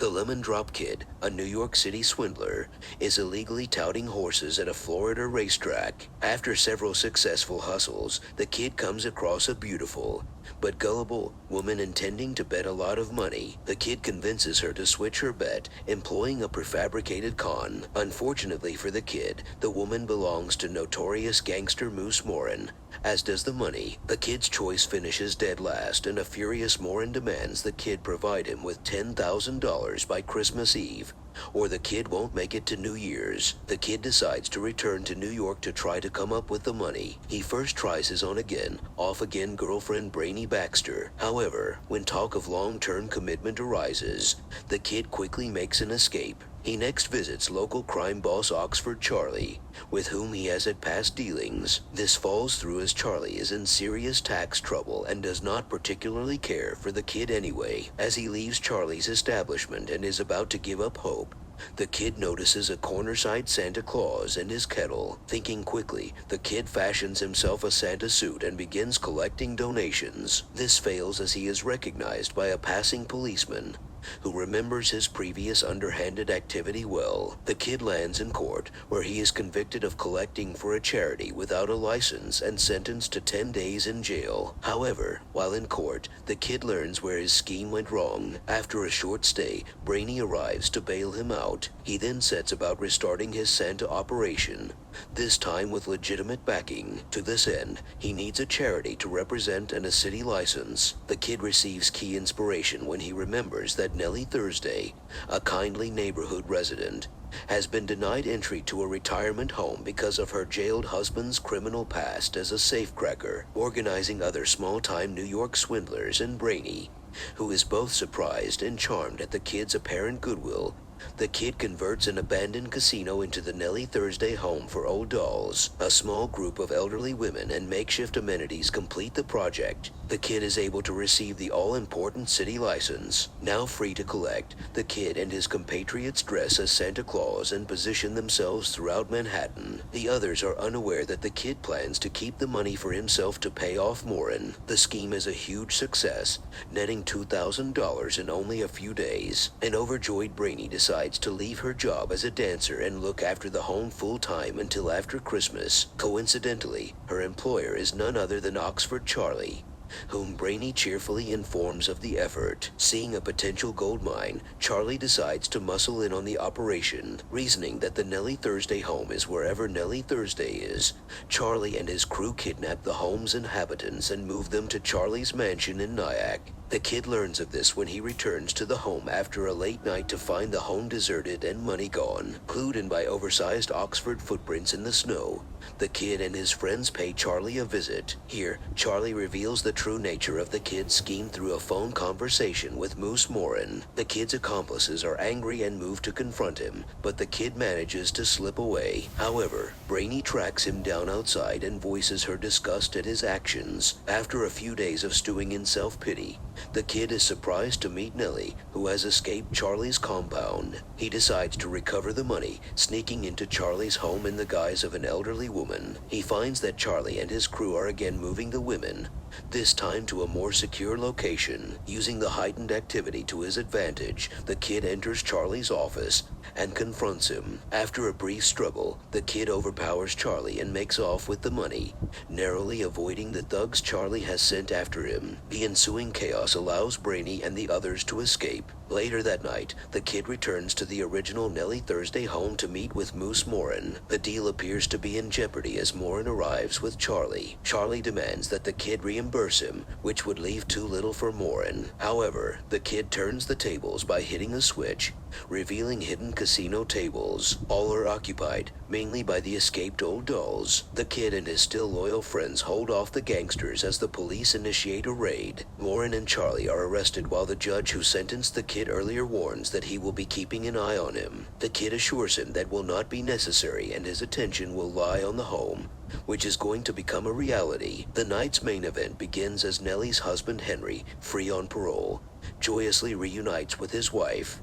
The Lemon Drop Kid, a New York City swindler, is illegally touting horses at a Florida racetrack. After several successful hustles, the kid comes across a beautiful, but gullible, woman intending to bet a lot of money. The kid convinces her to switch her bet, employing a prefabricated con. Unfortunately for the kid, the woman belongs to notorious gangster Moose Morin, as does the money. The kid's choice finishes dead last, and a furious Morin demands the kid provide him with $10,000 by Christmas Eve, or the kid won't make it to New Year's. The kid decides to return to New York to try to come up with the money. He first tries his on-again, off-again girlfriend Brainy Baxter. However, when talk of long-term commitment arises, the kid quickly makes an escape. He next visits local crime boss Oxford Charlie, with whom he has had past dealings. This falls through as Charlie is in serious tax trouble and does not particularly care for the kid anyway. As he leaves Charlie's establishment and is about to give up hope, the kid notices a cornerside Santa Claus in his kettle. Thinking quickly, the kid fashions himself a Santa suit and begins collecting donations. This fails as he is recognized by a passing policeman, who remembers his previous underhanded activity well. The kid lands in court, where he is convicted of collecting for a charity without a license and sentenced to 10 days in jail. However, while in court, the kid learns where his scheme went wrong. After a short stay, Brainy arrives to bail him out. He then sets about restarting his Santa operation, this time with legitimate backing. To this end, he needs a charity to represent and a city license. The kid receives key inspiration when he remembers that Nellie Thursday, a kindly neighborhood resident, has been denied entry to a retirement home because of her jailed husband's criminal past as a safecracker. Organizing other small-time New York swindlers and Brainy, who is both surprised and charmed at the kid's apparent goodwill, the kid converts an abandoned casino into the Nellie Thursday home for old dolls. A small group of elderly women and makeshift amenities complete the project. The kid is able to receive the all-important city license. Now free to collect, the kid and his compatriots dress as Santa Claus and position themselves throughout Manhattan. The others are unaware that the kid plans to keep the money for himself to pay off Morin. The scheme is a huge success, netting $2,000 in only a few days. An overjoyed Brainy decides to leave her job as a dancer and look after the home full-time until after Christmas. Coincidentally, her employer is none other than Oxford Charlie, whom Brainy cheerfully informs of the effort. Seeing a potential gold mine, Charlie decides to muscle in on the operation. Reasoning that the Nellie Thursday home is wherever Nellie Thursday is, Charlie and his crew kidnap the home's inhabitants and move them to Charlie's mansion in Nyack. The kid learns of this when he returns to the home after a late night to find the home deserted and money gone. Clued in by oversized Oxford footprints in the snow, the kid and his friends pay Charlie a visit. Here, Charlie reveals the true nature of the kid's scheme through a phone conversation with Moose Morin. The kid's accomplices are angry and move to confront him, but the kid manages to slip away. However, Brainy tracks him down outside and voices her disgust at his actions. After a few days of stewing in self-pity, the kid is surprised to meet Nellie, who has escaped Charlie's compound. He decides to recover the money, sneaking into Charlie's home in the guise of an elderly woman. He finds that Charlie and his crew are again moving the women, this time to a more secure location. Using the heightened activity to his advantage, the kid enters Charlie's office and confronts him. After a brief struggle, the kid overpowers Charlie and makes off with the money, narrowly avoiding the thugs Charlie has sent after him. The ensuing chaos allows Brainy and the others to escape. Later that night, the kid returns to the original Nellie Thursday home to meet with Moose Morin. The deal appears to be in jeopardy as Morin arrives with Charlie. Charlie demands that the kid reimburse him, which would leave too little for Morin. However, the kid turns the tables by hitting a switch, revealing hidden casino tables. All are occupied, mainly by the escaped old dolls. The kid and his still loyal friends hold off the gangsters as the police initiate a raid. Morin and Charlie are arrested while the judge who sentenced the kid earlier warns that he will be keeping an eye on him. The kid assures him that will not be necessary and his attention will lie on the home, which is going to become a reality. The night's main event begins as Nellie's husband Henry, free on parole, joyously reunites with his wife.